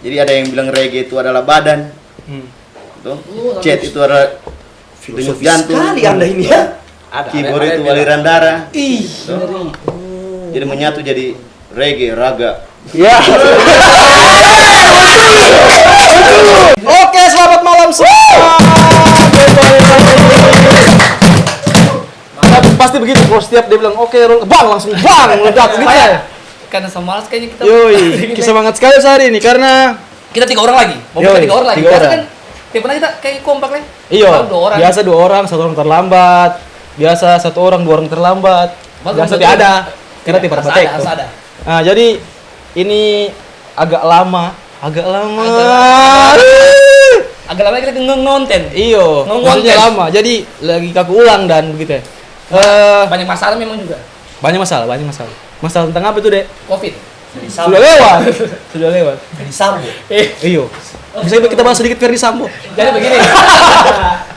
Jadi ada yang bilang reggae itu adalah badan. Tuh. Chat itu adalah denyut jantung. Sekali Anda ini ya. Keyboard itu aliran darah. Ih, Jadi menyatu jadi reggae, raga. Ya. Oke, selamat malam semua. Pasti begitu kalau setiap dia bilang oke, bang langsung bang meledak gitu ya. Karena sama malas kayaknya kita. Yoi, semangat sekali hari ini karena kita 3 orang lagi. Mau buka 3 orang lagi. Tiga Biasa orang. kan tiap pernah kita kayak kompak lah. iya, 2 orang. biasa 2 orang, 1 orang terlambat. Biasa 1 orang 2 orang terlambat. Biasa tidak ada karena tidak harus praktek. ada. Nah, jadi ini agak lama. Agak lama kita ngonten. Iyo, maksudnya lama. Jadi lagi kaku ulang dan begitu ya. Banyak masalah memang juga. Banyak masalah. Masalah tentang apa itu, Dek? Covid. Sudah lewat. Sudah lewat. Ferdi Sambo. Iyo. Bisa kita bahas sedikit Ferdi Sambo. Jadi begini.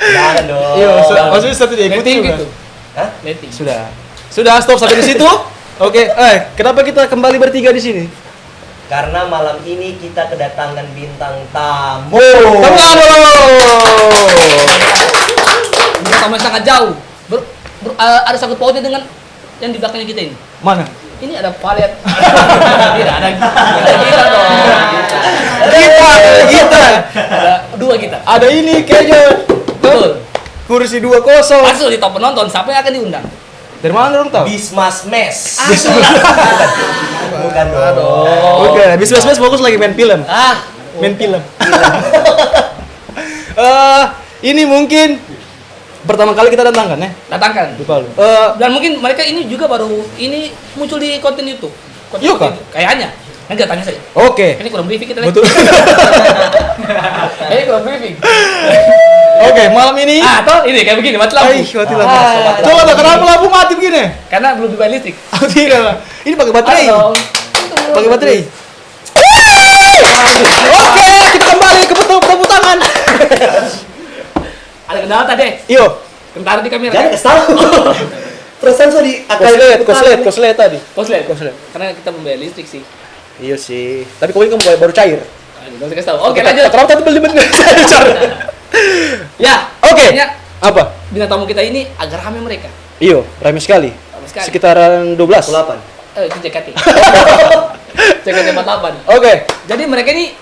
Jangan dong. Iyo, maksudnya satu diikuti Letting juga. gitu. Hah? Letting. Sudah stop sampai di situ. Oke, kenapa kita kembali bertiga di sini? Karena malam ini kita kedatangan bintang tamu. Tepuk Ini sama sangat jauh. Ada sangkut pautnya dengan yang di belakangnya kita ini. Mana? Ini ada palet. Tidak ada kita dong. Kita. Ada 2 kita. Ada ini kayaknya. Betul. Kursi 2 kosong. Masuk di top penonton. Siapa yang akan diundang? Dari mana dong tahu? Bismas Mes. Bukan dong. Oke, bisnis fokus lagi main film. Main film. Ini mungkin pertama kali kita datangkan ya. Datangkan. Di Palu. Dan mungkin mereka ini juga baru ini muncul di konten YouTube. Iya kah? Kayaknya. Nanti tanya saja. Oke. Ini kurang briefing kita lagi. Betul. Ini kurang briefing. Oke, malam ini. Toh ini kayak begini mati lampu. Mati lampu. Coba kenapa lampu mati begini? Karena belum dibayar listrik. Tidak lah. Ini pakai baterai. Halo. Pakai baterai. Oke, kita kembali ke tepuk tangan. Ada kendala tadi. Iyo. Kentara di kamera. Jangan kasih tahu. Perasaan so di Koslet tadi. Koslet. Karena kita membayar listrik sih. Iya sih. Tapi kau ini kan baru cair. Nggak usah kasih tahu. Oke, lanjut. Kenapa tadi beli bener? Ya. Oke. Kayaknya Apa? bintang tamu kita ini agak ramai mereka. Iyo, ramai sekali. Ramai sekali. Sekitaran 12. 8. Itu JKT. JKT 48. Oke. Jadi mereka ini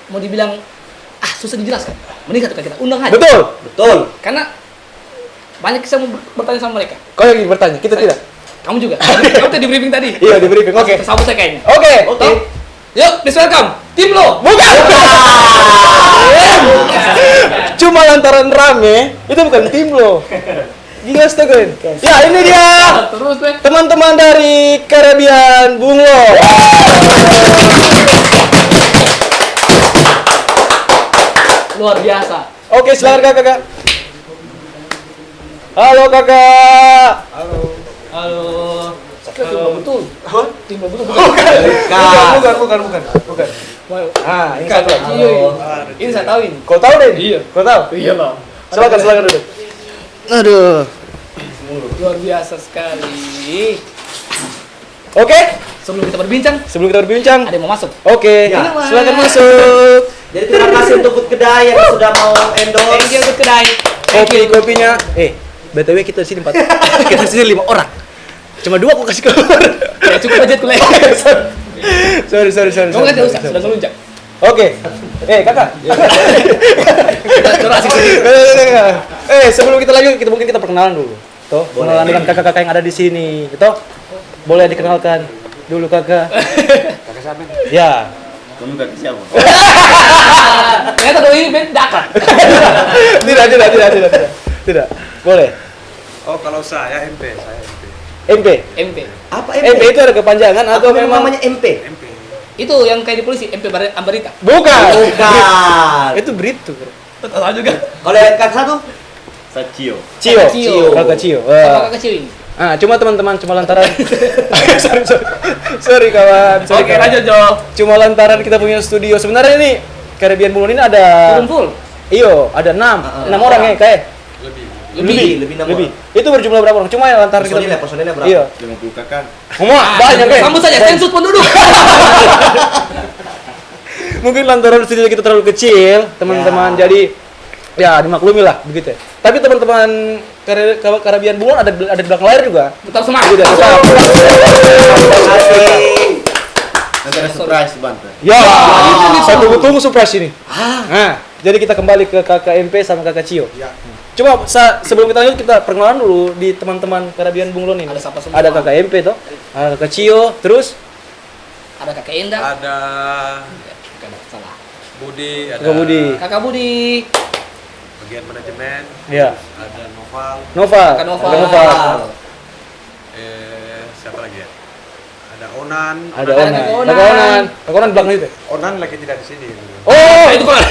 mau dibilang susah dijelaskan. Mending satu kali kita undang aja. Betul. Karena banyak kisah mau bertanya sama mereka. Kau yang bertanya, kita tidak. Kamu juga. Kamu tadi di briefing tadi. Iya, di briefing. Oke. Tersambut saya kayaknya. Oke. Yuk, please welcome tim lo. Bukan. Cuma lantaran rame, itu bukan tim lo. Gila astaga. Ya, ini dia. Terus deh. Teman-teman dari Caribbean Bunglo. Luar biasa. Oke, silakan kakak. Halo kakak. Halo. Betul. Tim lo betul. Bukan. Ah, ini satu lagi. Ini saya tahu ini. Kau tahu deh? Iya. Kau tahu? Iya lah. Silakan duduk. Aduh. Luar biasa sekali. Oke, Sebelum kita berbincang, sebelum kita berbincang. ada yang mau masuk. Oke, Ya. silakan masuk. Jadi terima kasih untuk Food Kedai yang sudah mau Thank you endorse. untuk kedai. Kopinya. BTW kita di sini 4. Kita di sini 5 orang. Cuma 2 aku kasih keluar. Ya cukup budget kuliah. Sorry. Kamu kan tidak usah, sudah ngelunjak. Oke. Kakak. Durasi sedikit. Sebelum kita lanjut, mungkin kita perkenalan dulu. Toh, perkenalan dengan kakak-kakak yang ada di sini. Toh, boleh dikenalkan dulu kakak. Kakak siapa? Ya. Kamu kakak siapa? Ternyata doi ini beda kan. Tidak. Boleh. Oh, kalau saya MP. MP. MP. Apa MP itu ada kepanjangan atau Apa memang namanya MP? MP. Itu yang kayak di polisi, MP Ambarita. Bukan. Bukan. Itu Brito. Tahu juga. Oleh kakak satu? Sacio. Cio. Kakak Cio. Kakak kecil ini. Cuma teman-teman lantaran sorry kawan. Oke, lanjut Jo. Cuma lantaran kita punya studio. Sebenarnya ini Caribbean Bunglo ini ada Turun full. Iyo, ada 6 orang ya kayak. Lebih 6 orang. Itu berjumlah berapa orang? Cuma lantaran kita Personilnya berapa? Iya. 50 kakak. Banyak ya. Sambut saja sensus penduduk. Mungkin lantaran studio kita terlalu kecil, teman-teman. Jadi ya dimaklumi lah begitu ya. Tapi teman-teman Karabian Bunglon ada di belakang layar juga. Tetap semangat. Udah, tetap. Nanti ada surprise Banten. Ya, saya tunggu surprise ini. Nah, jadi kita kembali ke kakak MP sama kakak Cio. Coba sebelum kita lanjut kita perkenalan dulu di teman-teman Karabian Bunglon ini. Ada siapa semua? Ada kakak MP toh, ada kakak Cio, terus Ada kakak Indah. Ada Bukan, salah. Budi, ada kakak Budi. Kakak Budi. bagian manajemen, Ya, ada Noval, Nova. Kakak Nova. Kakak Nova. siapa lagi ya? Ada Onan. Ada Ada Onan. Kakak Onan. Kakak Onan. Kakak Onan belakang itu. Onan lagi tidak di sini. Oh, Itu kan.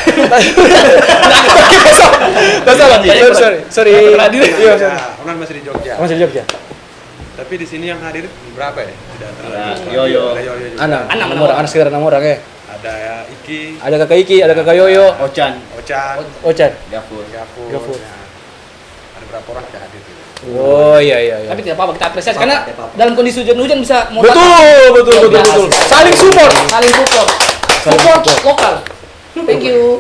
nggak salah. Sorry. Iya, sorry. Ya, Onan masih di Jogja. Masih di Jogja. Tapi di sini yang hadir berapa ya? Tidak terlalu. Ada Yoyo. Ada Yoyo juga. Enam orang, sekitar 6 orang ya. Ada Iki, Ada kakak Iki, ada kakak Yoyo, Ochan, Ocan, Ocan. Gafur. Gafur. Gafur. Ya. Ada berapa orang yang hadir? Oh iya. Tapi tidak apa-apa kita apresiasi karena dalam kondisi hujan-hujan bisa Betul. Saling support. Saling support. Support lokal. Thank you.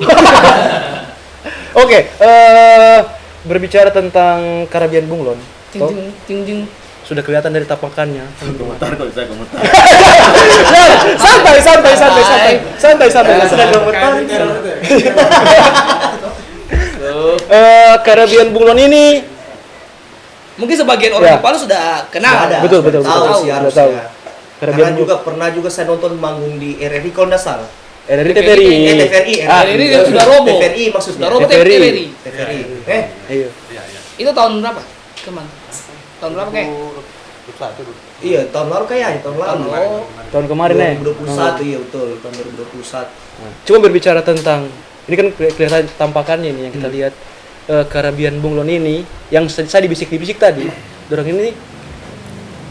Oke, berbicara tentang Karabian Bunglon, Ting ting ting. sudah kelihatan dari tapakannya. Komentar kok bisa komentar. Santai. Sudah komentar. Karabian Bunglon ini, Mungkin sebagian orang Ya. di Palu sudah kenal. Ada. Betul. Tahu sih Sudah harusnya. tahu. Karena Karabian juga pernah juga saya nonton manggung di RRI kalau nggak salah. RRI TVRI. TVRI. RRI dia sudah roboh. TVRI maksudnya. Sudah roboh TVRI. TVRI. TVRI. Iya. Iya. Itu tahun berapa? Kemana? Tahun berapa kayak? 21. Iya, tahun lalu kayaknya, tahun lalu. Tahun kemarin ya. 2021 iya betul, tahun 2021. Coba berbicara tentang ini kan kelihatan tampakannya ini yang kita lihat Karabian Bunglon ini yang saya dibisik tadi. Dorang ini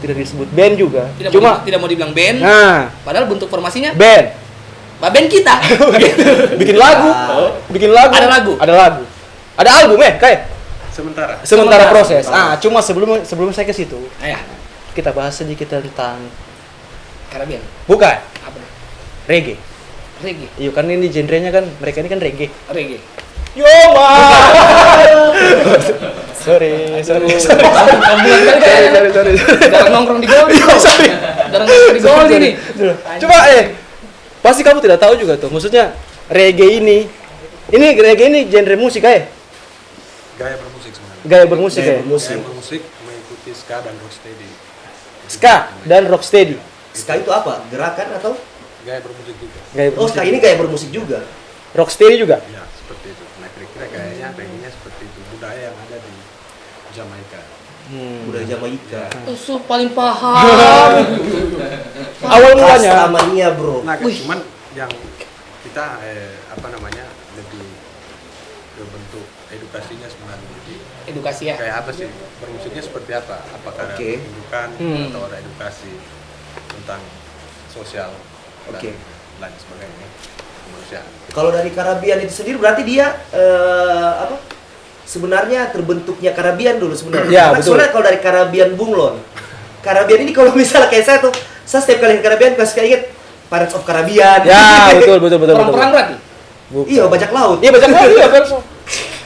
tidak disebut band juga. Tidak mau dibilang band. Nah, Padahal bentuk formasinya band. band kita. Bikin lagu. Ada lagu. Ada album kayak Sementara. sementara proses. Cuma sebelum saya ke situ, Ayah, kita bahas sedikit tentang Karabian. bukan Apa? reggae. Reggae. Iya kan ini genrenya kan mereka ini kan reggae. Reggae. Yo sorry. Sorry. Jarang nongkrong di Gold. Jarang nongkrong di Gold ini. Coba pasti kamu tidak tahu juga tuh. Maksudnya reggae ini genre musik Gaya bermusik sebenarnya. gaya bermusik Gaya Gaya bermusik mengikuti ska dan rocksteady. ska dan rocksteady. Ska itu apa? Gerakan atau? Gaya bermusik juga. Gaya Oh, bermusik. ska ini gaya bermusik juga. Rocksteady juga. Ya, seperti itu. Nah, kira-kira gayanya, reggae-nya seperti itu. Budaya yang ada di Jamaika. Budaya Jamaika. Usul paling paham. Awal mulanya Namanya, Bro. Nah, cuman yang kita lebih berbentuk edukasinya sebenarnya. Jadi Edukasi ya. kayak apa sih bermusiknya seperti apa? Apakah ada Oke. pendidikan atau ada edukasi tentang sosial dan Oke. lain sebagainya kemanusiaan. Kalau dari Karabian itu sendiri berarti dia sebenarnya terbentuknya Karabian dulu sebenarnya. Ya, Karena betul. sebenarnya kalau dari Karabian Bunglon. Karabian ini kalau misalnya kayak saya setiap kali ke Karabian pasti kayak inget Pirates of Karabian. ya betul. Perang-perang berarti. Bukan. Iya, bajak laut. Iya bajak laut ya verso.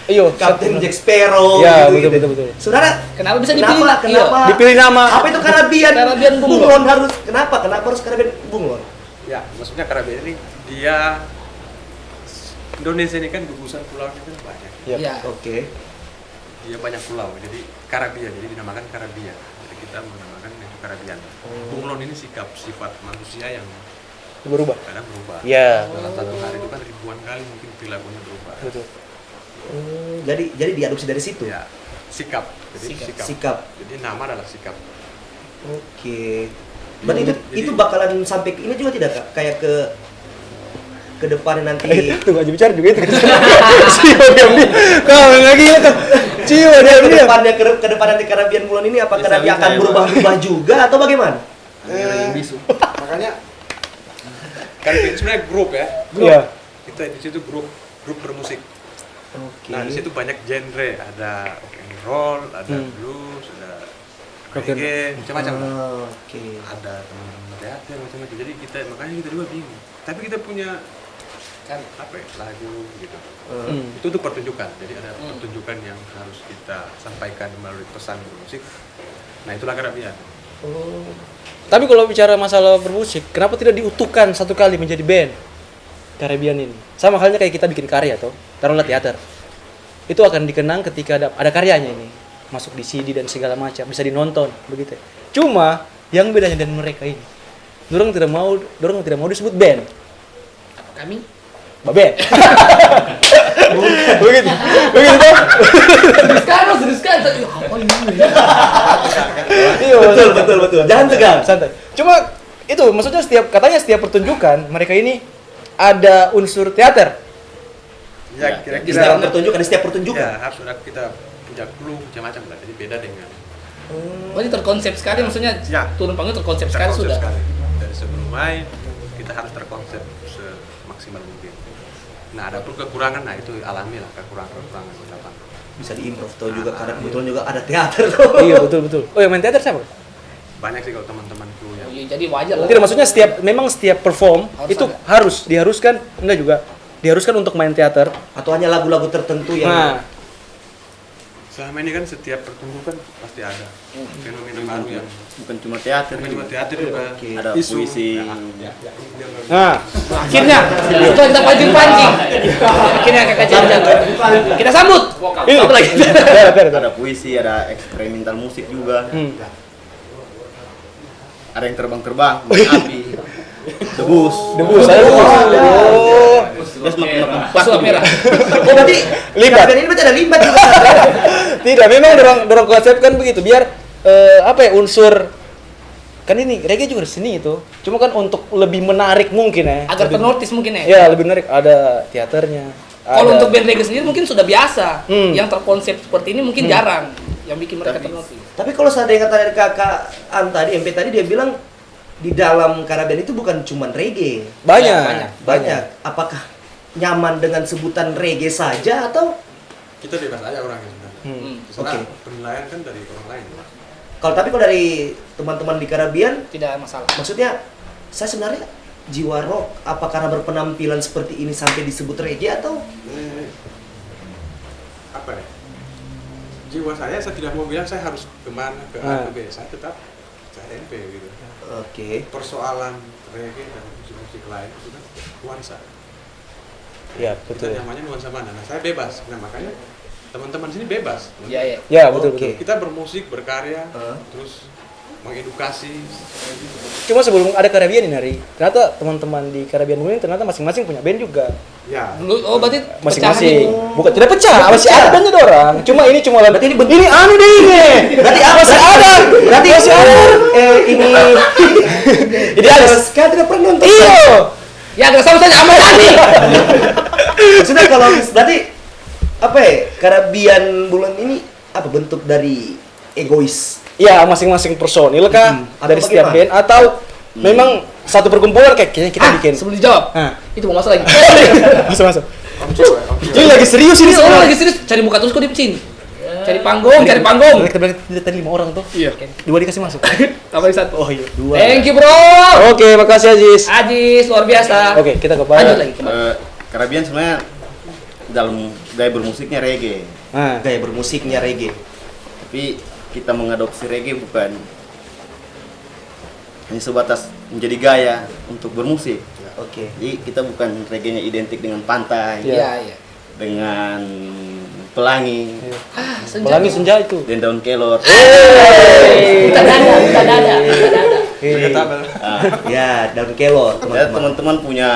Iyo, Captain Jack Sparrow. Ya, gitu. betul. Saudara, Kenapa bisa dipilih? Kenapa? Dipilih nama. Apa itu Karabian? Karabian Bunglon. Bunglon harus. Kenapa harus Karabian Bunglon? Ya, maksudnya Karabian ini dia Indonesia ini kan gugusan pulaunya kan banyak. Iya. Oke. Dia banyak pulau, jadi Karabian, jadi dinamakan Karabian. Jadi kita menamakan itu Karabian. Bunglon ini sifat manusia yang Berubah. kadang berubah. Iya. Dalam satu hari itu kan ribuan kali mungkin perilakunya berubah. Betul. Jadi diadopsi dari situ. Ya, sikap. Jadi Sikap. Jadi nama adalah sikap. Oke. Berarti Jadi- itu bakalan sampai ke ini juga tidak Kak? Kayak ke depan nanti. Tunggu aja bicara juga itu. Cio diam nih. Kau lagi ya kan. Cio dia ke diam. depannya ke depan nanti Karabian Bunglon ini apakah Bisa nanti akan ya, berubah-ubah juga atau bagaimana? Makanya Karabian sebenarnya grup ya. Iya. Kita di situ grup bermusik. Oke. Nah, di situ banyak genre, ada rock and roll, ada blues, ada Rock and- reggae, macam-macam. Oke. Ada teman-teman teater macam-macam. Jadi makanya kita juga bingung. Tapi kita punya apa ya, lagu gitu. Itu untuk pertunjukan. Jadi ada pertunjukan yang harus kita sampaikan melalui pesan bermusik. Nah, itulah kerabian. Tapi kalau bicara masalah bermusik, kenapa tidak diutuhkan satu kali menjadi band Karabian ini? Sama halnya kayak kita bikin karya toh, taruhlah teater. Itu akan dikenang ketika ada karyanya ini, masuk di CD dan segala macam, bisa dinonton begitu. Cuma yang bedanya dengan mereka ini, dorong tidak mau disebut band. Apa kami? Band. begitu toh? Serius kan? Apa ini? Iya, Betul. Jangan tegang. santai. Cuma itu maksudnya katanya setiap pertunjukan mereka ini ada unsur teater. Ya, Di setiap pertunjukan, di setiap pertunjukan. Ya, harus ada kita punya clue macam-macam lah. Jadi beda dengan Berarti terkonsep sekali, maksudnya Ya. turun panggung terkonsep sekali terkonsep sudah. sekali. Dari sebelum main kita harus terkonsep semaksimal mungkin. Nah, ada pun kekurangan, nah itu alami lah kekurangan di lapangan. Bisa diimprov tuh juga karena kebetulan juga ada teater tuh. Iya, betul. Oh, yang main teater siapa? Banyak sih kalau teman-temanku yang Oh, iya, jadi wajar lah. Tidak, maksudnya setiap perform Harus itu ada. diharuskan enggak juga diharuskan untuk main teater. Atau hanya lagu-lagu tertentu yang Nah, selama ini kan setiap pertunjukan pasti ada fenomena baru yang Bukan cuma teater, bukan cuma teater juga ada isu. puisi. nah, Akhirnya, itu kita pancing. Akhirnya kakak Janjan. Kita sambut. ini Apa lagi? Ada puisi, ada eksperimental musik juga. Ada yang terbang-terbang, main api, debus. saya oh, Dia semakin Sulap merah. Oh, berarti Limbat. Karabian ini berarti ada limbat juga. tidak, memang dorong konsep kan begitu biar apa ya unsur kan ini reggae juga seni itu. Cuma kan untuk lebih menarik mungkin ya. Agar ternotis mungkin ya. Ya, lebih menarik ada teaternya. Kalau ada- untuk band reggae sendiri mungkin sudah biasa. Yang terkonsep seperti ini mungkin jarang. Yang bikin mereka ternotis. Tapi kalau saya dengar tadi kakak An tadi, MP tadi dia bilang di dalam Karabian itu bukan cuma reggae. banyak. Apakah nyaman dengan sebutan reggae saja atau Kita bebas aja orangnya sebenarnya. Terserah, penilaian kan dari orang lain. kalau dari teman-teman di Karabian Tidak masalah. maksudnya saya sebenarnya jiwa rock apa karena berpenampilan seperti ini sampai disebut reggae atau Apa ya? Jiwa saya tidak mau bilang saya harus kemana ke A ke B. Saya tetap NP gitu. oke. Persoalan reggae dan musik-musik lain itu kan nuansa. Ya, Kita betul. nyamannya nuansa mana? Nah, saya bebas. Nah, makanya teman-teman sini bebas. Iya, iya. Ya, betul. Oke. Kita bermusik, berkarya, terus mengedukasi. Cuma sebelum ada Karabian ini Hari, ternyata teman-teman di Karabian ini ternyata masing-masing punya band juga. Ya, Dulu berarti Masing-masing. pecahan Bukan tidak pecah, masih ada bandnya orang. Cuma ini cuma Berarti ini ini anu deh ini. berarti apa Masih ada. berarti Masih ada. ini Idealis. kan tidak pernah nonton. Iya. ini. Ya, nggak sama saja aman tadi. Maksudnya kalau berarti apa ya Karabian bulan ini apa bentuk dari egois Iya, masing-masing personil kah Atau dari setiap band bagaimana? atau memang satu perkumpulan kayak kayaknya kita bikin. Sebelum dijawab, Nah. itu mau masuk lagi. Masuk. Ini lagi serius ini Ini orang soalnya. lagi serius cari muka terus kok di sini. Cari panggung. Kita bilang tadi 5 orang tuh. Iya. 2 dikasih masuk. Tambah satu. Oh iya, 2. Thank you, bro. Oke, makasih Ajis. Ajis, luar biasa. Oke, kita ke Lanjut lagi. Karabian sebenarnya dalam gaya bermusiknya reggae, Nah, gaya bermusiknya reggae tapi kita mengadopsi reggae bukan hanya sebatas menjadi gaya untuk bermusik. oke Jadi kita bukan reggae-nya identik dengan pantai, Iya, iya. dengan pelangi, Ah, pelangi senja itu. dan daun kelor. Buka dada, buka dada, buka dada. Ah, ya daun kelor ya, teman-teman teman-teman punya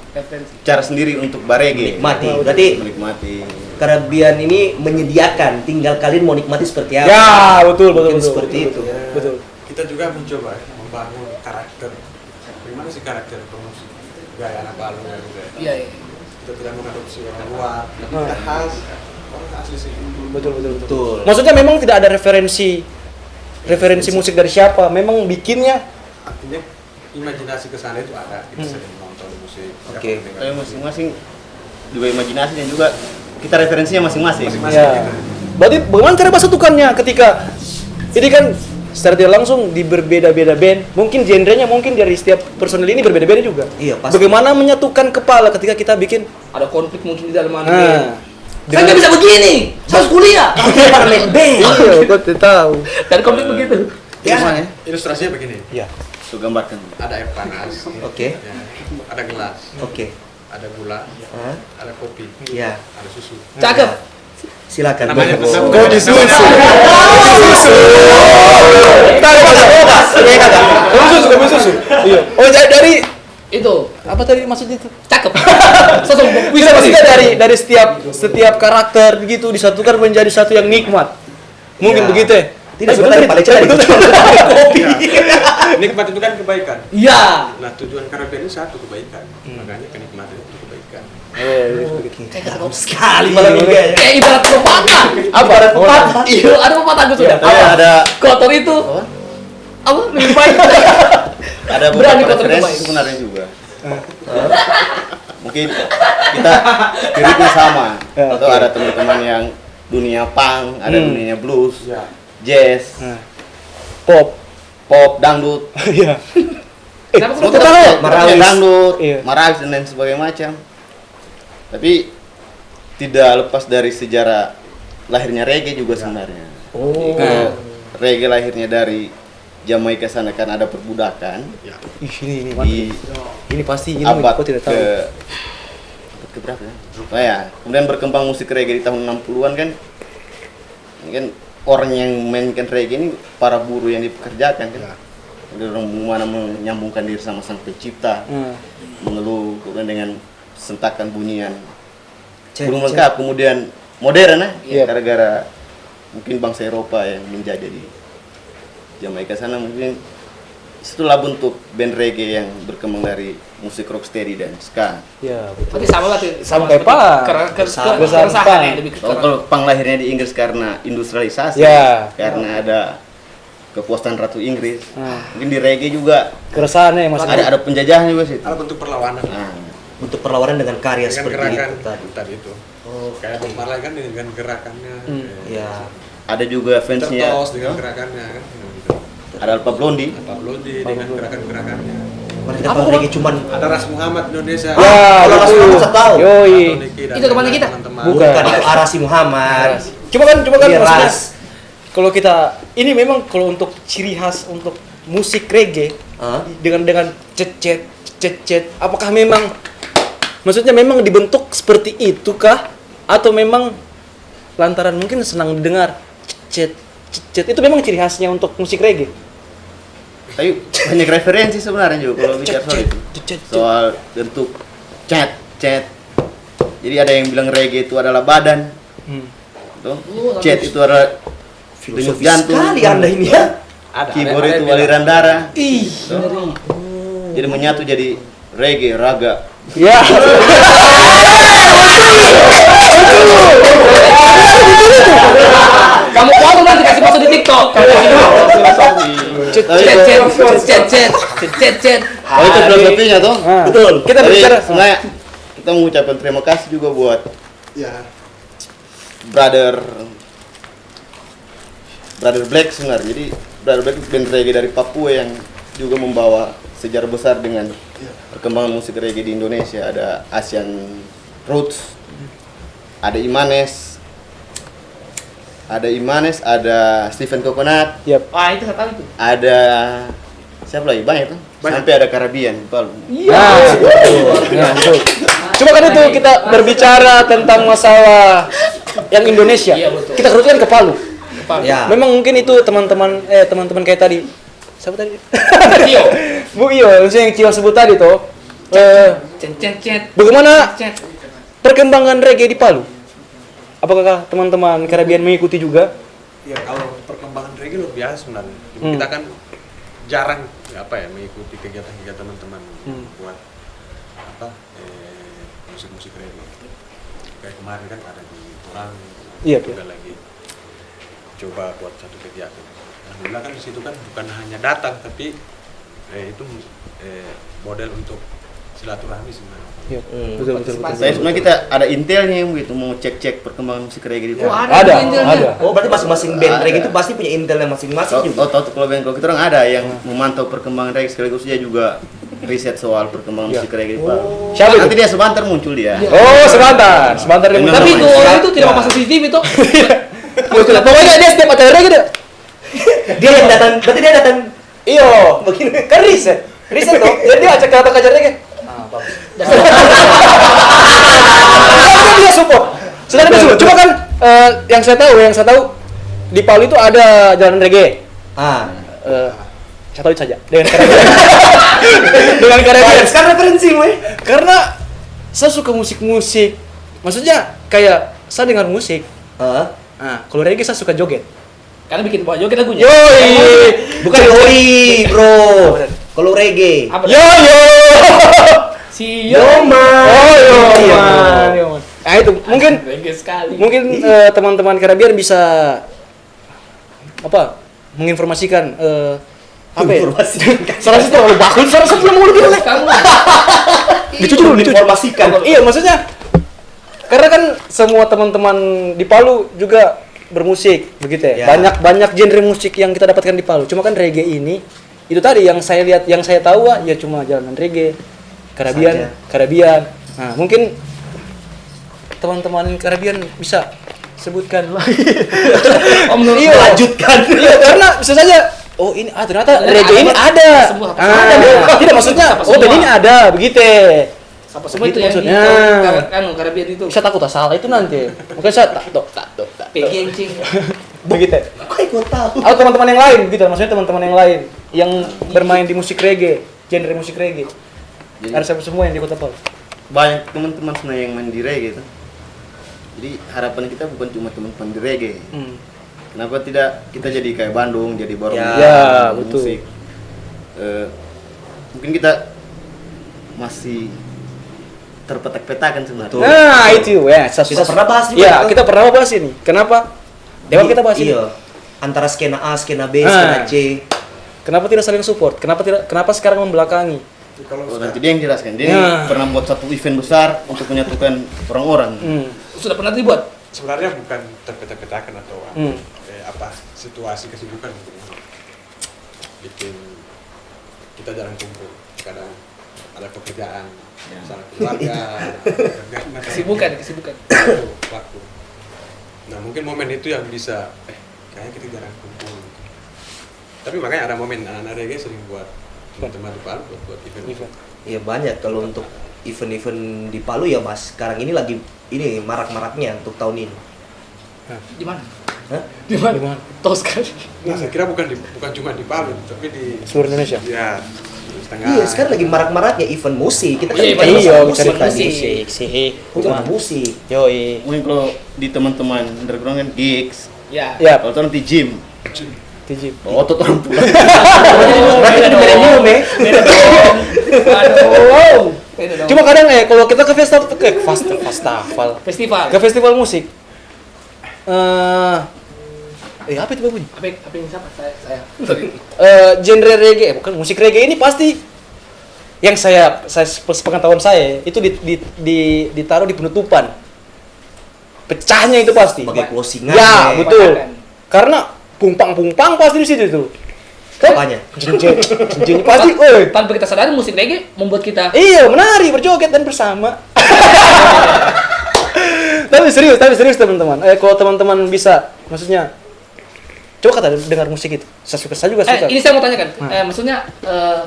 Referensi. cara sendiri untuk barege, menikmati berarti menikmati. Karabian ini menyediakan tinggal kalian mau nikmati seperti apa Ya, betul. Mungkin seperti itu Betul. kita juga mencoba membangun karakter. Bagaimana sih karakter pemusik? Gaya anak baru ya juga. Iya, iya. Kita tidak mengadopsi orang luar, tapi kita khas orang asli sih. betul Maksudnya memang tidak ada referensi musik dari siapa, memang bikinnya. Artinya imajinasi ke sana itu ada. Kita sering nonton musik. Oke. Tapi masing-masing juga imajinasi dan juga kita referensinya masing-masing. Ya. Berarti bagaimana cara satukannya ketika ini kan secara tidak langsung di berbeda-beda band. Mungkin genrenya mungkin dari setiap personil ini berbeda-beda juga. Iya, pasti. Bagaimana menyatukan kepala ketika kita bikin Ada konflik mungkin di dalam band. dengan- Saya nggak bisa begini, saya harus kuliah. Parlemen band. Iya, kau tidak tahu. Dan konflik begitu. Cuma ya, Ilustrasinya begini. Ya. aku gambarkan. Ada air panas. Oke. Ya. Ada gelas. Oke. Ada gula. Hah? Ada kopi. Iya. Ada susu. Cakep. Silakan. Namanya Bobo. namanya- Kopi susu. Kopi susu. Iya. Oh, dari Itu apa tadi maksudnya itu? cakep. Sosok Bisa maksudnya dari setiap karakter begitu disatukan menjadi satu yang nikmat. Mungkin Ya. begitu ya. Tidak, sebenarnya paling celah itu kopi. Nikmat itu kan kebaikan. Iya. Nah, tujuan karabian ini satu kebaikan. Makanya kenikmatan itu kebaikan. Kayak kata kau sekali malam ini kayaknya. kayak ibarat pepatah. Apa? Pepatah. Iya, ada pepatah gue sudah. Tapi ada Kotor itu apa? Lebih baik. ada Berani beberapa kotor referensi terbaik. sebenarnya juga. Mungkin kita spiritnya sama. Ya, Atau ada teman-teman yang dunia punk, ada dunia blues, Ya. jazz, Pop. pop, dangdut. Iya. Kenapa kau Kita tahu. Marawis, dangdut, Iya. marawis dan lain sebagainya macam. Tapi tidak lepas dari sejarah lahirnya reggae juga sebenarnya. Oh. Nah, reggae lahirnya dari Jamaika sana kan ada perbudakan Ya. Ih, ini di ini pasti ini abad kau tidak tahu. ke berapa ya? Oh ya, kemudian berkembang musik reggae di tahun 60-an kan. Ini kan orang yang mainkan reggae ini para buruh yang dipekerjakan kan. Jadi orang mana menyambungkan diri sama sang pencipta, mengeluh kemudian dengan sentakan bunyian belum lengkap, kemudian modern Iya. gara-gara mungkin bangsa Eropa yang menjajah di Jamaika sana, mungkin itulah bentuk band reggae yang berkembang dari musik rocksteady dan ska. Ya, betul. Berarti sama lah tuh. Sama kayak punk. Keresahan ya lebih ke Kalau punk lahirnya di Inggris karena industrialisasi, Ya. karena ada kepuasan Ratu Inggris. Nah. Mungkin di reggae juga Keresahannya maksudnya. ada penjajahan juga sih. Ada bentuk perlawanan. Nah, Untuk perlawanan dengan karya Dengan seperti gerakan itu tadi. tadi itu. Kayak Bob Marley kan dengan gerakannya. Ya. ada juga fansnya, Tertos dengan gerakannya kan. Gitu. ada Alpha Blondie. Pak Blondie dengan gerakan-gerakannya. Mereka kalau reggae cuman Ada Ras Muhammad Indonesia. Ya, kalau Ras betul. Muhammad saya tahu. Yoi. Atau Niki dan Itu temannya kita? teman-teman. Bukan. bukan itu Arasi Muhammad. Cuma kan Iya, maksudnya Ras. kalau kita ini memang kalau untuk ciri khas untuk musik reggae Hah? dengan cet apakah memang maksudnya memang dibentuk seperti itu kah atau memang lantaran mungkin senang didengar cet itu memang ciri khasnya untuk musik reggae. Tapi banyak referensi sebenarnya juga kalau bicara soal itu. Soal bentuk cet. Jadi ada yang bilang reggae itu adalah badan, gitu. Cet itu adalah denyut Filosofi jantung, sekali Anda ini ya. keyboard ada itu yang aliran darah. Ih, Jadi menyatu jadi reggae, raga. ya. Kamu foto nanti kasih foto di TikTok. Tapi Cet. oh, itu filosofinya tuh. Betul. Kita Tapi bicara sebenarnya kita mengucapkan terima kasih juga buat Ya. Brother Black sebenarnya. Jadi Brother Black itu band reggae dari Papua yang juga membawa sejarah besar dengan perkembangan musik reggae di Indonesia. Ada Asian Roots, ada Imanes, ada Stephen Coconut, Yap. Ah, itu saya tahu itu. ada siapa lagi banyak tuh. Sampai ada Caribbean, Palu. Nah, betul. Cuma kan itu kita berbicara tentang masalah yang Indonesia. Iya, betul. Kita kerutkan ke Palu. Ya. Memang mungkin itu teman-teman kayak tadi. Siapa tadi? Tio. Bu Iyo, maksudnya yang Cio sebut tadi tuh. Cet. Bagaimana perkembangan reggae di Palu? Apakah teman-teman Caribbean mengikuti juga? Ya, kalau perkembangan reggae luar biasa sebenarnya. Kita kan jarang mengikuti kegiatan-kegiatan teman-teman buat musik-musik reggae. Kayak kemarin kan ada di Torang, Iya, juga lagi coba buat satu kegiatan. Alhamdulillah kan di situ kan bukan hanya datang tapi itu model untuk silaturahmi sebenarnya. Iya. Betul. Saya sebenarnya kita ada intelnya gitu mau cek perkembangan musik reggae di Oh, Palu. Ada. intilnya. Oh, berarti masing-masing band reggae itu pasti punya intelnya masing-masing juga. Tahu kalau band kalau kita orang ada yang memantau perkembangan reggae sekaligus dia juga riset soal perkembangan musik reggae di Palu. Siapa itu? Nanti dia sebentar muncul dia. Oh, sebentar dia Benar. Tapi itu namanya. orang itu tidak mau pasang CCTV itu. Pokoknya dia setiap acara reggae dia. Dia yang datang, berarti dia datang Iya, kan riset tuh. Jadi dia ajak ke acara reggae. Bagus. Sudah dia support. Cuma kan yang saya tahu di Palu itu ada jalan reggae. Saya tahu itu saja dengan karya sekarang referensi gue. karena saya suka musik. Maksudnya kayak saya dengar musik. Nah, kalau reggae saya suka joget. Karena bikin buat joget lagunya. Yoi. Bukan Ori, bro. Kalau reggae. Apa? Yo. Si Yoman. Yoman. Nah itu mungkin reggae sekali. teman-teman Karabian bisa menginformasikan apa ya? Salah satu terlalu bagus, salah satu yang mau lebih oleh. Kamu Dicucur. Informasikan. Iya, maksudnya karena kan semua teman-teman di Palu juga bermusik, begitu ya. Ya. Banyak genre musik yang kita dapatkan di Palu. Cuma kan reggae ini itu tadi yang saya lihat, yang saya tahu ya cuma jalanan reggae, Karabian. Nah, mungkin teman-teman Karabian bisa sebutkan lagi. Iya, Lanjutkan. Iya, karena bisa saja ini ternyata reggae ini ada. Semua. Tidak maksudnya band ini ada, begitu. Apa semua itu yang maksudnya. Karabian itu. Bisa takut salah itu nanti. Mungkin saya tak. PG anjing. Begitu. Kok ikut tahu? Atau teman-teman yang lain gitu, maksudnya teman-teman yang lain yang bermain di musik reggae, genre musik reggae. Ada siapa semua yang di Kota Palu? Banyak teman-teman sebenarnya yang main di reggae gitu. Jadi harapan kita bukan cuma teman-teman di reggae. Kenapa tidak kita jadi kayak Bandung, jadi baru Ya, betul. musik. Mungkin kita masih terpetak-petakan sebenarnya. Nah, itu ya. Kita pernah bahas juga. Iya, kita pernah bahas ini. Kenapa? Dewa kita bahas ini. Iya. Antara skena A, skena B, Ah. skena C. Kenapa tidak saling support? Kenapa sekarang membelakangi? Nanti dia yang jelaskan. Dia Ya. pernah buat satu event besar untuk menyatukan orang-orang. Sudah pernah dibuat? Sebenarnya bukan terpetak-petakan atau situasi kesibukan gitu. Bikin kita jarang kumpul. Kadang ada pekerjaan, misalnya keluarga, Kesibukan. waktu. Nah mungkin momen itu yang bisa, kayaknya kita jarang kumpul. Tapi makanya ada momen anak-anak reggae sering buat teman-teman di Palu buat event. Iya banyak kalau untuk event-event di Palu ya Mas. Sekarang ini lagi marak-maraknya untuk tahun ini. Di mana? Hah? Di mana? Tahu sekali. Nah, saya kira bukan cuma di Palu, tapi di Seluruh Indonesia. ya setengah. Iya, sekarang lagi marak-maraknya event musik. Kita kan Iya, bicara Iya, masalah bicara musik tadi. musik sih. Bukan musik. Yoi. Mungkin kalau di teman-teman underground kan gigs. Ya. Ya, Kalau itu nanti gym. TJ. Otot orang pulang. Berarti itu beda dulu, Me. Aduh. Beda dong. Cuma kadang kalau kita ke festival Festival. ke festival musik. Apa itu bunyi? Apa yang siapa? Saya. Sorry. Genre reggae, bukan musik reggae ini pasti yang saya sepengetahuan saya itu ditaruh di penutupan. Pecahnya itu pasti. Sebagai closingan. Ya, Me. betul. Kebanyakan. Karena pumpang pasti di situ tuh. Apanya? Cincin pasti, Tanpa kita sadari musik reggae membuat kita Iya, menari, berjoget dan bersama. Tapi serius teman-teman. Kalau teman-teman bisa, maksudnya coba kata dengar musik itu. Saya juga suka. ini saya mau tanyakan. Nah. Maksudnya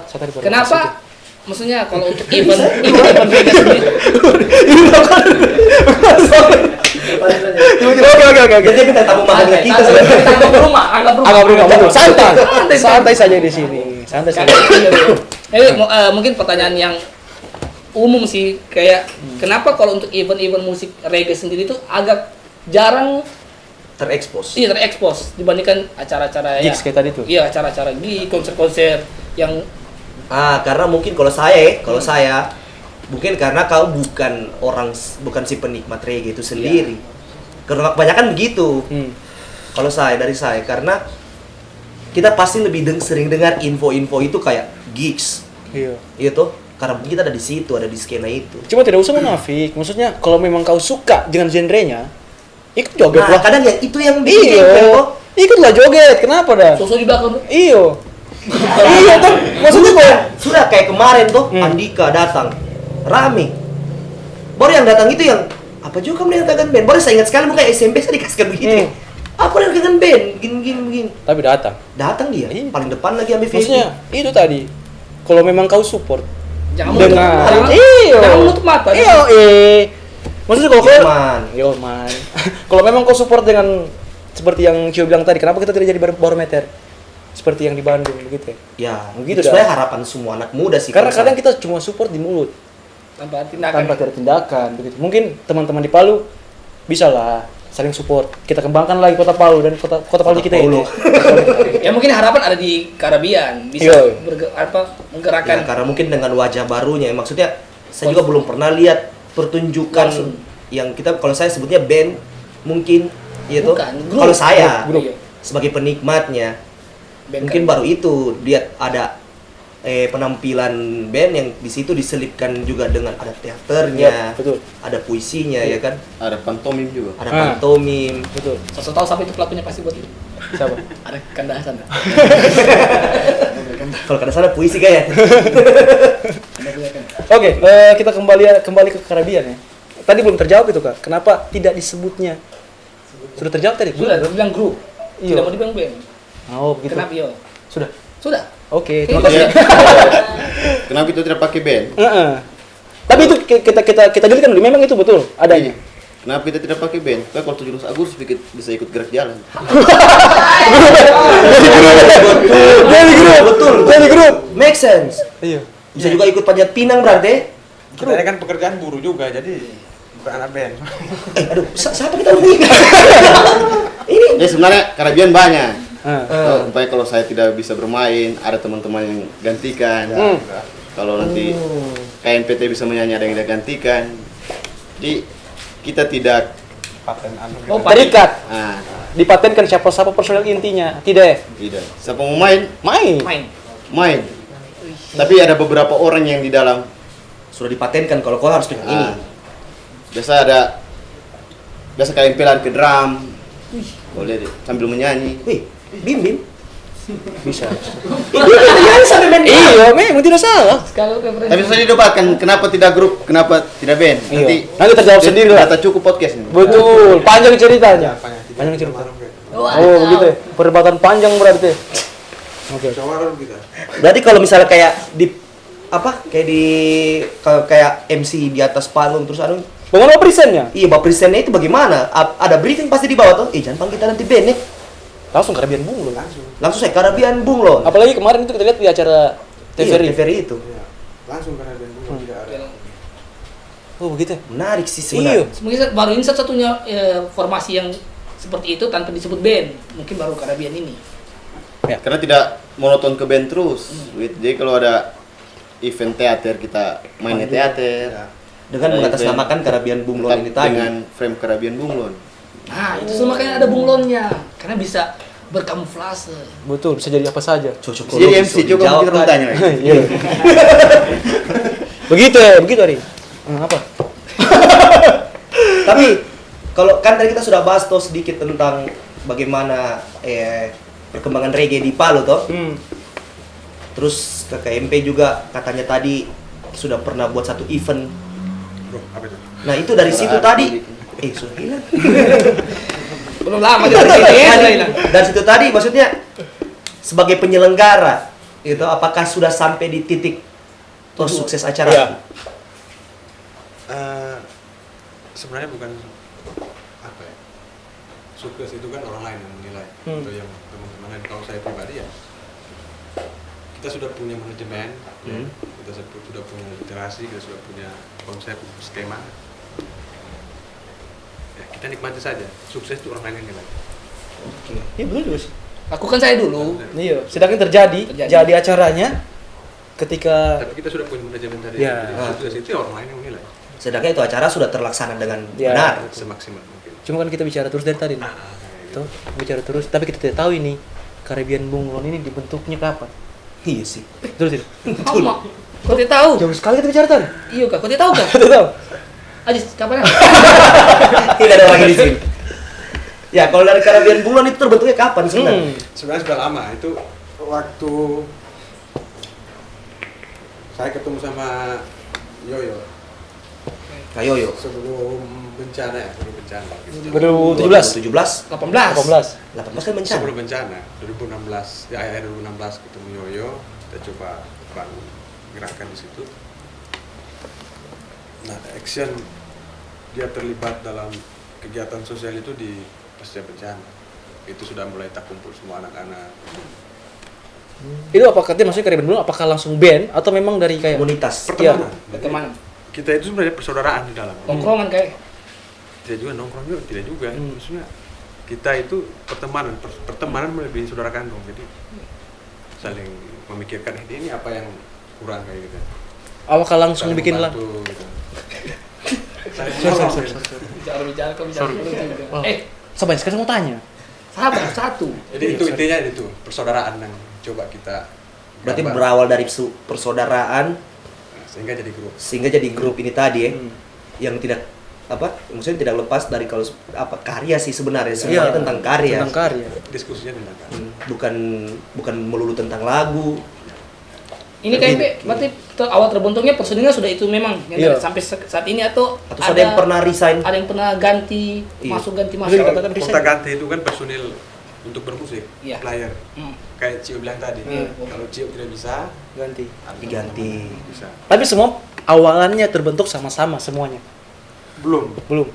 Saya tadi baru kenapa masuk maksudnya kalau untuk event reggae sendiri Oke. Jadi kita tamu makan kita Santai, sebenarnya. anggap rumah. Agak berubah, betul. Santai. Santai. Santai saja di sini. Santai saja. Mungkin pertanyaan yang umum sih kayak kenapa kalau untuk event-event musik reggae sendiri itu agak jarang Terekspos. terekspos dibandingkan acara-acara Gigs kayak tadi tuh. Iya, acara-acara gigs, konser-konser yang Karena mungkin kalau saya mungkin karena kau bukan si penikmat reggae itu sendiri. Karena kebanyakan begitu. Kalau dari saya karena kita pasti lebih sering dengar info-info itu kayak gigs. Iya. Gitu. Karena mungkin kita ada di situ, ada di skena itu. Cuma tidak usah munafik. Maksudnya kalau memang kau suka dengan genrenya, ikut joget Nah, lah. kadang ya itu yang bikin gembel Iya. kok. Ikutlah joget. Kenapa dah? Sosok di belakang tuh. Iyo. Iya tuh. Maksudnya kok Sudah kayak kemarin tuh Hmm. Andika datang rame. Baru yang datang itu yang apa juga kamu yang kangen band. Baru saya ingat sekali bukan SMP saya dikasihkan begitu. Apa yang kangen band? Gini. tapi datang. Datang dia Iya. paling depan lagi ambil Maksudnya itu tadi. Kalau memang kau support Jangan menutup dengan jangan- iyo. jangan menutup mata. Iyo, Maksudnya kalau kau Man. Yo man. Kalau memang kau support dengan seperti yang Cio bilang tadi, kenapa kita tidak jadi barometer? Seperti yang di Bandung begitu ya. Ya, Begitu itu dah. sebenarnya harapan semua anak muda sih. Karena kalau kadang saya. kita cuma support di mulut tanpa tindakan. tanpa ada tindakan begitu. Mungkin teman-teman di Palu bisa lah saling support. Kita kembangkan lagi kota Palu dan kota Palu kita ini. Ya mungkin harapan ada di Karabian bisa Iya. menggerakkan. Ya, karena mungkin dengan wajah barunya, maksudnya saya juga belum pernah lihat pertunjukan Langsung. yang kita kalau saya sebutnya band mungkin itu. Bukan, grup. Kalau saya Grup. Iya. sebagai penikmatnya Band mungkin Karabian. baru itu dia ada penampilan band yang di situ diselipkan juga dengan ada teaternya, Iya, betul. ada puisinya ya kan, Ada pantomim juga. ada Ah. pantomim. Betul. Sosok tahu sampai itu pelakunya pasti buat itu. Siapa? Ada kandasan. Kalau kada salah puisi kayak. Oke, kita kembali ke Karabian ya. Tadi belum terjawab itu Kak. Kenapa tidak disebutnya? Sudah terjawab tadi? Sudah, dia bilang grup. Iya. Tidak mau dibilang band. Oh, begitu. Kenapa yo? Sudah. Sudah. Oke, Oke, terima kasih. Iya. Kenapa kita tidak pakai band? Heeh. Tapi itu kita dulu kan memang itu betul adanya. Iya. Kenapa kita tidak pakai band? Kan kalau 17 Agustus bisa ikut gerak jalan. Jadi grup. Make sense. Iya. Bisa juga ikut panjat pinang berarti. Kita ini kan pekerjaan buruh juga, jadi bukan anak band. Aduh, siapa kita lebih? Ini Ya sebenarnya Karabian banyak. Ah. Supaya kalau saya tidak bisa bermain, ada teman-teman yang gantikan. Kalau nanti KNPT bisa menyanyi, ada yang gantikan. Jadi kita tidak Paten anu Oh, gitu. Pak. Terikat. ah, Dipatenkan siapa personel intinya. Tidak ya? tidak. Siapa mau main, Main. main. Tapi ada beberapa orang yang di dalam sudah dipatenkan kalau kau harus pegang ini. ah, biasa kalian pelan ke drum. Boleh deh, sambil menyanyi. Wih, Bim. Bisa. Iya, sampai main. Iya, memang tidak salah. Sekali referensi. Tapi saya didebatkan kenapa tidak grup, kenapa tidak band. Iya. Nanti terjawab sendiri lah. Data cukup podcast ini. Betul, panjang ceritanya. Apanya? Tidak Panjang cerita. kemarin, kan? Oh, begitu ya. Perdebatan panjang berarti. Oke. Musyawarah kita. Berarti kalau misalnya kayak di apa? Kayak MC di atas panggung terus anu. Bagaimana presentnya? Iya, bapak presennya itu bagaimana? Ada briefing pasti di bawah tuh. Jangan panggil kita nanti band nih. Langsung Karabian Bunglon. Langsung saya Karabian Bung loh. Apalagi kemarin itu kita lihat di acara TVRI. Iya, TVRI itu. Iya. Langsung karena band buruh tidak ada. Oh, begitu ya? Menarik sih Iya. sebenarnya. Mungkin baru ini satu-satunya formasi yang seperti itu tanpa disebut band. Mungkin baru Karabian ini. Karena tidak monoton ke band terus. Jadi kalau ada event teater kita mainnya teater. Ya. Dengan Ada mengatasnamakan event Karabian Bunglon tetap ini tadi. dengan frame Karabian Bunglon. Nah, itu semua makanya ada bunglonnya. Karena bisa berkamuflase. Betul, bisa jadi apa saja. Cocok Jadi MC coba kita tanya. Iya. Begitu ya, begitu Ari. Apa? Tapi kalau kan tadi kita sudah bahas tuh sedikit tentang bagaimana perkembangan reggae di Palu toh. Terus KKMP juga katanya tadi sudah pernah buat satu event. Bro, apa itu? Nah itu dari situ tadi. Sudah hilang. Belum lama dari sini ya, sudah hilang. Dari situ tadi maksudnya sebagai penyelenggara itu apakah sudah sampai di titik sukses acara? Iya. Sebenarnya bukan apa ya, sukses itu kan orang lain yang menilai. Atau yang teman-teman lain. Kalau saya pribadi ya, kita sudah punya manajemen, kita sudah punya literasi, kita sudah punya konsep skema. Ya, kita nikmati saja. Sukses itu orang lain yang nilai. Iya betul juga sih. Lakukan saya dulu. Iya, sedangkan terjadi jadi acaranya ketika Tapi kita sudah punya manajemen tadi. Ya. Jadi sukses itu ya orang lain yang menilai. Sedangkan itu acara sudah terlaksana dengan Ya. benar. Semaksimal mungkin. cuma kan kita bicara terus dari tadi nih. Tuh, bicara terus, tapi kita tidak tahu ini Karabian Bunglon ini dibentuknya kapan. Iya sih. Betul sih. Lama. Kau tidak tahu? Jauh sekali kita bicara Tan. Iya kak, kau tidak tahu kak? Tidak tahu. Ajis, kapan? Tidak ada lagi di sini. Ya, kalau dari Caribbean Bulan itu terbentuknya kapan sebenarnya? Sebenarnya sudah lama. Itu waktu saya ketemu sama Yoyo Kak Yoyo. sebelum bencana ya, sebelum bencana. Gitu. 2017. 17? 18. 18. 18 kan bencana. Sebelum bencana, 2016, ya akhir 2016 ketemu Yoyo, kita coba bangun gerakan di situ. Nah, action dia terlibat dalam kegiatan sosial itu di pasca bencana. Itu sudah mulai tak kumpul semua anak-anak. Itu apakah dia maksudnya Caribbean Bulan apakah langsung band atau memang dari kayak Komunitas. Pertemanan. Teman, Kita itu sebenarnya persaudaraan di dalam. tongkrongan kayak. Tidak juga nongkrong juga, tidak juga. Maksudnya kita itu pertemanan melebihi saudara kandung. Jadi saling memikirkan ini apa yang kurang kayak gitu. apakah langsung Saling bikin lah? membantu, gitu. Saling Sorry. menolong, gitu. Bicara kau bicara dulu juga. Wow. Sabar, sekarang saya mau tanya. Sabar, satu. Jadi itu intinya itu persaudaraan yang coba kita Berarti gambar. berawal dari persaudaraan Nah, sehingga jadi grup. sehingga jadi grup ini tadi ya. Hmm. Yang tidak maksudnya tidak lepas dari kalau karya sih sebenarnya semuanya tentang karya. Tentang karya. Diskusinya tentang kan. Bukan melulu tentang lagu. Ini kayak berarti awal terbentuknya personilnya sudah itu memang yang Iya. sampai saat ini atau Atau ada yang pernah resign. ada yang pernah ganti Iya. masuk ganti Bisa masuk. dikatakan resign. Kontak ganti itu kan personil untuk bermusik, Iya. player. Hmm. Kayak Cio bilang tadi, Iya. kalau Cio tidak bisa, Ganti. Diganti. bisa. Tapi semua awalannya terbentuk sama-sama semuanya. Belum. Belum.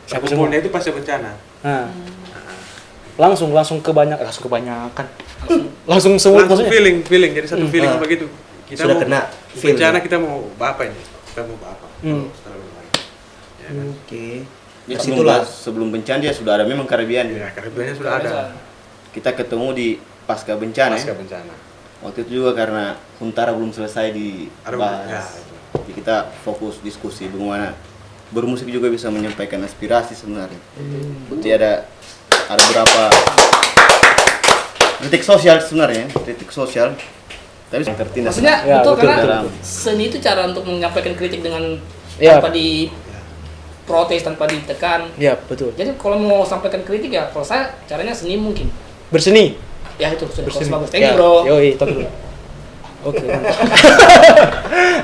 Siapa Kumpulnya itu pasca bencana. Nah, Nah, langsung kebanyakan. Langsung semua langsung maksudnya. feeling jadi satu feeling Ah. begitu. Kita Sudah mau kena di feel. bencana kita mau apa ini? Kita mau apa? Hmm. Setelah bencana. Ya kan? Oke. Jadi Disitulah. sebelum bencana dia sudah ada memang Caribbean. Ya, Caribbean sudah ada. Kita ketemu di pasca bencana. Pasca ya. bencana. Waktu itu juga karena Huntara belum selesai Ada dibahas. ya, Jadi kita fokus diskusi bagaimana bermusik juga bisa menyampaikan aspirasi sebenarnya. Jadi ada beberapa kritik sosial sebenarnya, kritik sosial. Tapi tertindas. Maksudnya Ya, betul, betul, karena dalam. seni itu cara untuk menyampaikan kritik dengan Iya. tanpa di protes, tanpa ditekan. Ya, betul. Jadi kalau mau sampaikan kritik ya, kalau saya caranya seni mungkin. Berseni. Ya itu sudah Berseni. bagus. Thank you bro. Yoi, tok dulu. Oke. mantap.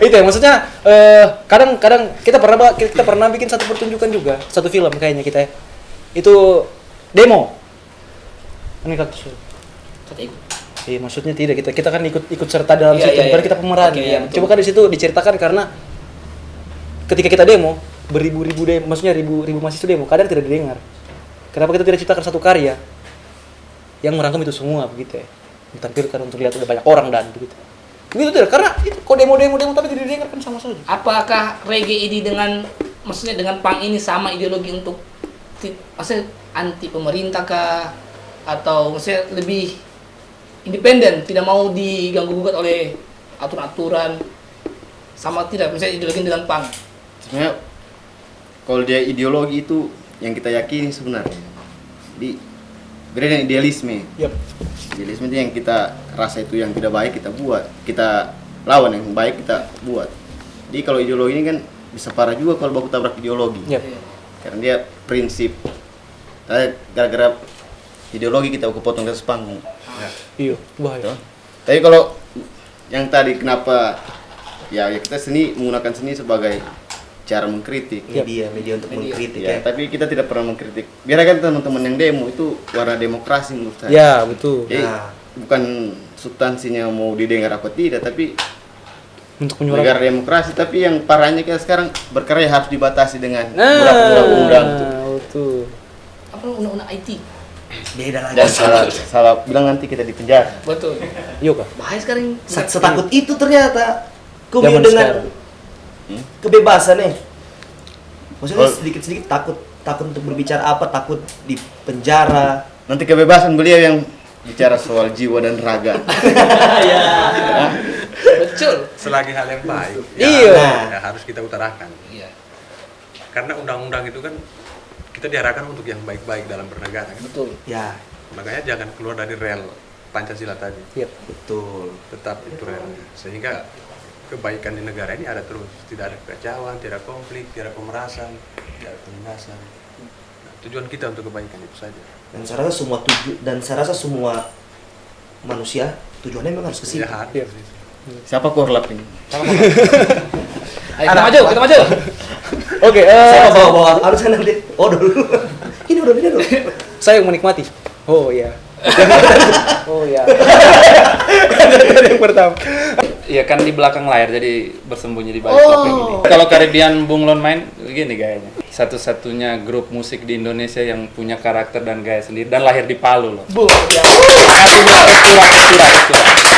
Itu ya maksudnya kadang-kadang kita pernah bikin satu pertunjukan juga, satu film kayaknya kita ya. Itu demo. Ini kaktus. Kata ikut. Iya, maksudnya tidak kita kan ikut serta dalam Iya, situ, iya, baru iya. kita pemeran. Oke, iya, betul. Coba kan di situ diceritakan karena ketika kita demo, beribu-ribu demo, maksudnya ribu mahasiswa demo, kadang tidak didengar. Kenapa kita tidak ciptakan satu karya yang merangkum itu semua begitu ya? Ditampilkan untuk lihat oleh banyak orang dan begitu. Begitu tidak? Karena itu kok demo tapi tidak didengar kan sama saja. Apakah reggae ini maksudnya dengan punk ini sama ideologi untuk maksudnya anti pemerintah kah, atau maksudnya lebih independen, tidak mau diganggu-gugat oleh aturan-aturan, sama tidak misalnya ideologi dengan punk? Sebenarnya kalau dia ideologi itu yang kita yakini sebenarnya. Di beda dengan idealisme. Yap. Idealisme itu yang kita rasa itu yang tidak baik kita buat, kita lawan yang baik kita buat. Jadi kalau ideologi ini kan bisa parah juga kalau baku tabrak ideologi. Yap. Karena dia prinsip. Gara-gara ideologi kita kepotong atas panggung. Ya. Iya, bahaya. Tapi kalau yang tadi kenapa ya kita seni menggunakan seni sebagai cara mengkritik. Media untuk Media. mengkritik Ya, ya. tapi kita tidak pernah mengkritik. Biarkan teman-teman yang demo itu warna demokrasi menurut saya. Ya, betul. Jadi Nah. bukan substansinya mau didengar apa tidak, tapi Untuk negara menyuarakan. demokrasi. Tapi yang parahnya kita sekarang berkarya harus dibatasi dengan Nah, beberapa undang-undang. betul. Apa undang-undang IT? Beda lagi. Dan salah bilang nanti kita di penjara. Betul. Iya kah? Bahaya sekarang. Setakut itu ternyata Zaman Kumio dengan sekarang. kebebasan nih. Maksudnya Oh. sedikit-sedikit takut untuk berbicara apa, takut di penjara. Nanti kebebasan beliau yang bicara soal jiwa dan raga. Betul. Selagi hal yang baik, Iya. ya harus kita utarakan. Iya. Karena undang-undang itu kan kita diarahkan untuk yang baik-baik dalam bernegara. Kan? Betul. Ya, Makanya jangan keluar dari rel Pancasila tadi. Yap. betul. Tetap itu relnya. Sehingga kebaikan di negara ini ada terus, tidak ada kekacauan, tidak ada konflik, tidak ada pemerasan, tidak ada penindasan. Nah, tujuan kita untuk kebaikan itu saja. Dan saya rasa semua manusia tujuannya memang harus ke situ. Ya, Iya. Siapa korlap ini? Ayo kita maju, kita maju. Oke, Saya bawa harus nanti odol. Ini odol. saya yang menikmati. Oh iya. Oh iya. Yang pertama. Iya kan di belakang layar, jadi bersembunyi di balik topeng ini. Kalau Caribbean Bunglon main, gini gayanya. Satu-satunya grup musik di Indonesia yang punya karakter dan gaya sendiri dan lahir di Palu loh. Bu, ya. Makasih buat Ekstura.